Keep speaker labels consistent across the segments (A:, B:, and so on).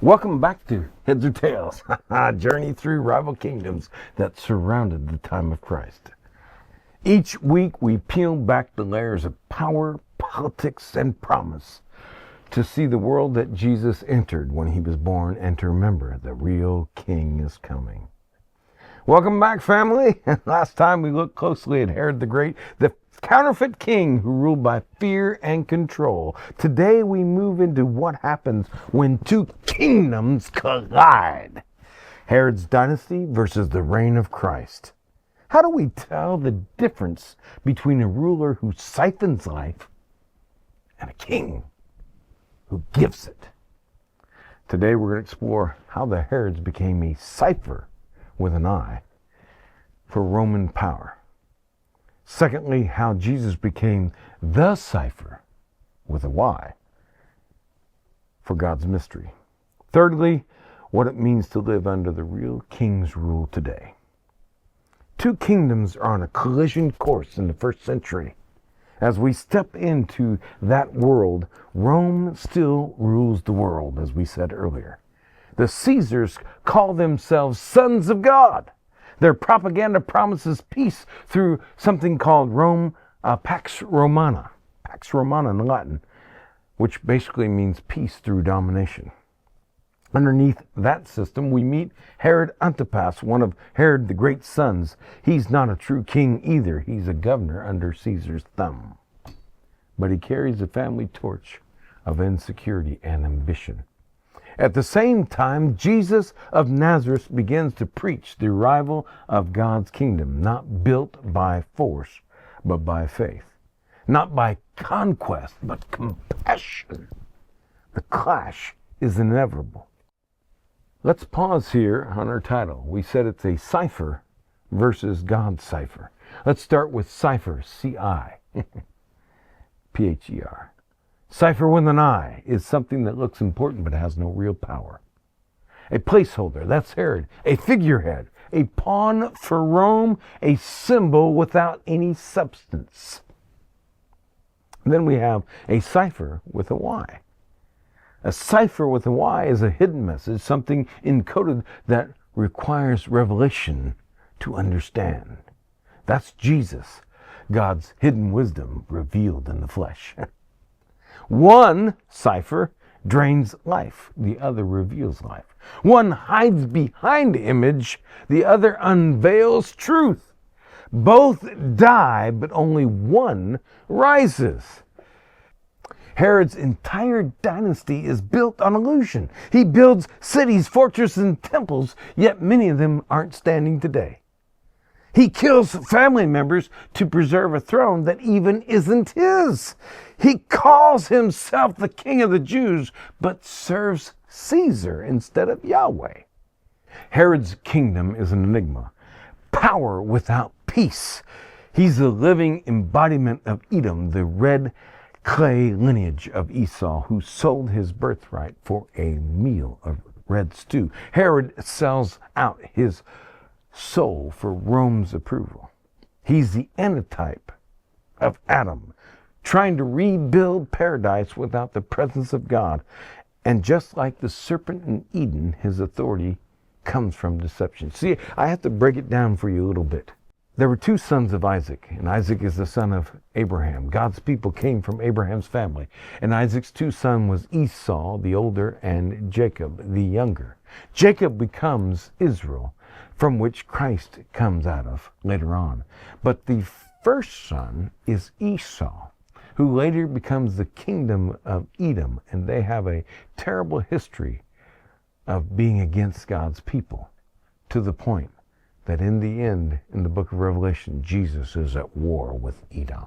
A: Welcome back to Heads or Tails, journey through rival kingdoms that surrounded the time of Christ. Each week we peel back the layers of power, politics, and promise to see the world that Jesus entered when he was born and to remember the real king is coming. Welcome back, family. Last time we looked closely at Herod the Great, the counterfeit king who ruled by fear and control. Today we move into what happens when two kingdoms collide. Herod's dynasty versus the reign of Christ. How do we tell the difference between a ruler who siphons life and a king who gives it? Today we're going to explore how the Herods became a cipher with an I for Roman power. Secondly, how Jesus became the cipher with a Y for God's mystery. Thirdly, what it means to live under the real king's rule today. Two kingdoms are on a collision course in the first century. As we step into that world, Rome still rules the world, as we said earlier. The Caesars call themselves sons of God. Their propaganda promises peace through something called Pax Romana. Pax Romana in Latin, which basically means peace through domination. Underneath that system, we meet Herod Antipas, one of Herod the Great's sons. He's not a true king either. He's a governor under Caesar's thumb. But he carries the family torch of insecurity and ambition. At the same time, Jesus of Nazareth begins to preach the arrival of God's kingdom, not built by force, but by faith. Not by conquest, but compassion. The clash is inevitable. Let's pause here on our title. We said it's a cipher versus God's cipher. Let's start with cipher, C-I, P-H-E-R. Cipher with an I is something that looks important but has no real power. A placeholder, that's Herod. A figurehead, a pawn for Rome, a symbol without any substance. Then we have a cipher with a Y. A cipher with a Y is a hidden message, something encoded that requires revelation to understand. That's Jesus, God's hidden wisdom revealed in the flesh. One cipher drains life, the other reveals life. One hides behind image, the other unveils truth. Both die, but only one rises. Herod's entire dynasty is built on illusion. He builds cities, fortresses, and temples, yet many of them aren't standing today. He kills family members to preserve a throne that even isn't his. He calls himself the King of the Jews, but serves Caesar instead of Yahweh. Herod's kingdom is an enigma. Power without peace. He's the living embodiment of Edom, the red clay lineage of Esau, who sold his birthright for a meal of red stew. Herod sells out his soul for Rome's approval. He's the antitype of Adam, trying to rebuild paradise without the presence of God. And just like the serpent in Eden, his authority comes from deception. See, I have to break it down for you a little bit. There were two sons of Isaac, and Isaac is the son of Abraham. God's people came from Abraham's family. And Isaac's two sons was Esau, the older, and Jacob, the younger. Jacob becomes Israel, from which Christ comes out of later on. But the first son is Esau, who later becomes the kingdom of Edom, and they have a terrible history of being against God's people, to the point that in the end, in the book of Revelation, Jesus is at war with Edom.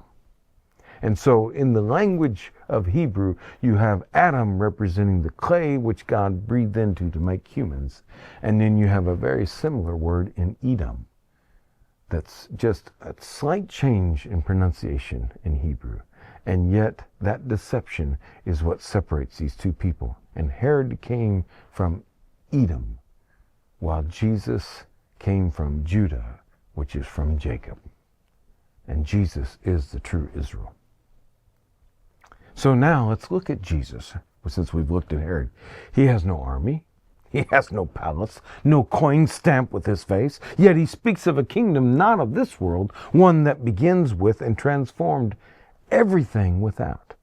A: And so in the language of Hebrew, you have Adam representing the clay which God breathed into to make humans. And then you have a very similar word in Edom that's just a slight change in pronunciation in Hebrew. And yet that deception is what separates these two people. And Herod came from Edom, while Jesus came from Judah, which is from Jacob. And Jesus is the true Israel. So now let's look at Jesus. Since we've looked at Herod, he has no army, He has no palace, no coin stamped with his face, yet he speaks of a kingdom not of this world, one that begins with and transformed everything without.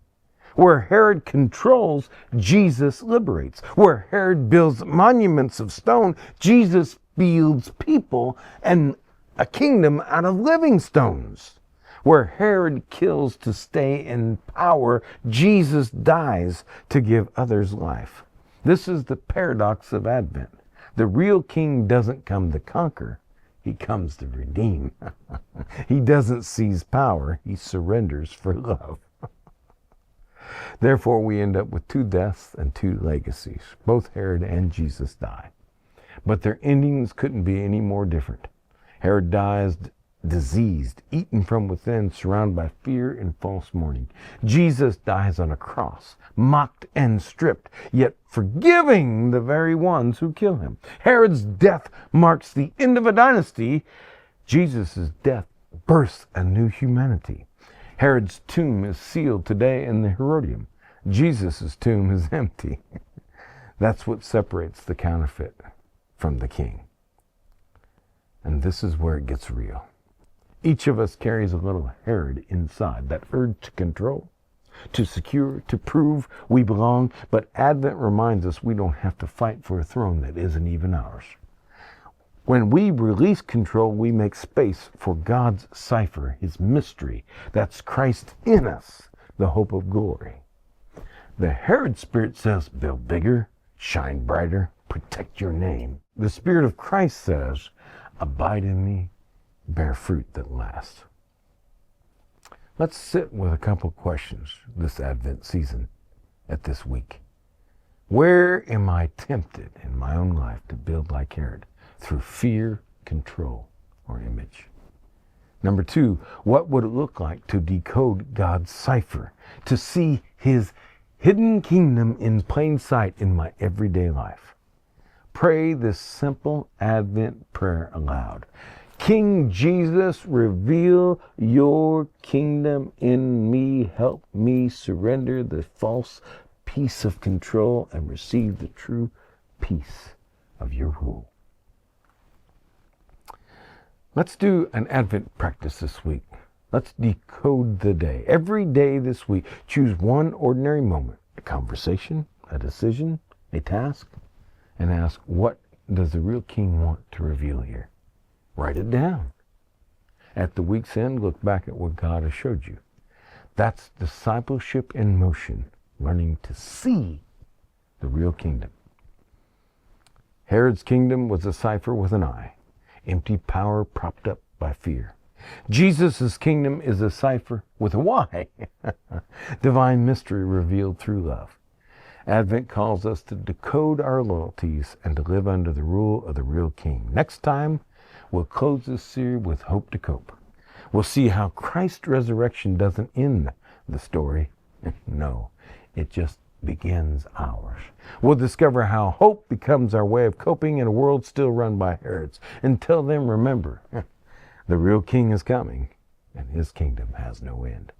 A: Where Herod controls, Jesus liberates. Where Herod builds monuments of stone, Jesus builds people and a kingdom out of living stones. Where Herod kills to stay in power, Jesus dies to give others life. This is the paradox of Advent. The real king doesn't come to conquer, he comes to redeem. He doesn't seize power, he surrenders for love. Therefore, we end up with two deaths and two legacies. Both Herod and Jesus die. But their endings couldn't be any more different. Herod dies diseased, eaten from within, surrounded by fear and false mourning. Jesus dies on a cross, mocked and stripped, yet forgiving the very ones who kill him. Herod's death marks the end of a dynasty. Jesus' death births a new humanity. Herod's tomb is sealed today in the Herodium. Jesus' tomb is empty. That's what separates the counterfeit from the king. And this is where it gets real. Each of us carries a little Herod inside, that urge to control, to secure, to prove we belong. But Advent reminds us we don't have to fight for a throne that isn't even ours. When we release control, we make space for God's cipher, his mystery. That's Christ in us, the hope of glory. The Herod spirit says, build bigger, shine brighter, protect your name. The Spirit of Christ says, abide in me, bear fruit that lasts. Let's sit with a couple questions this Advent season at this week. Where am I tempted in my own life to build like Herod? Through fear, control, or image? Number two, what would it look like to decode God's cipher, to see his hidden kingdom in plain sight in my everyday life? Pray this simple Advent prayer aloud. King Jesus, reveal your kingdom in me. Help me surrender the false peace of control and receive the true peace of your rule. Let's do an Advent practice this week. Let's decode the day. Every day this week, choose one ordinary moment, a conversation, a decision, a task, and ask, what does the real king want to reveal here? Write it down. At the week's end, look back at what God has showed you. That's discipleship in motion, learning to see the real kingdom. Herod's kingdom was a cipher with an eye, empty power propped up by fear. Jesus' kingdom is a cipher with a Y, divine mystery revealed through love. Advent calls us to decode our loyalties and to live under the rule of the real king. Next time, we'll close this series with hope to cope. We'll see how Christ's resurrection doesn't end the story. No, it just begins ours. We'll discover how hope becomes our way of coping in a world still run by Herods. Until then, remember, the real king is coming, and his kingdom has no end.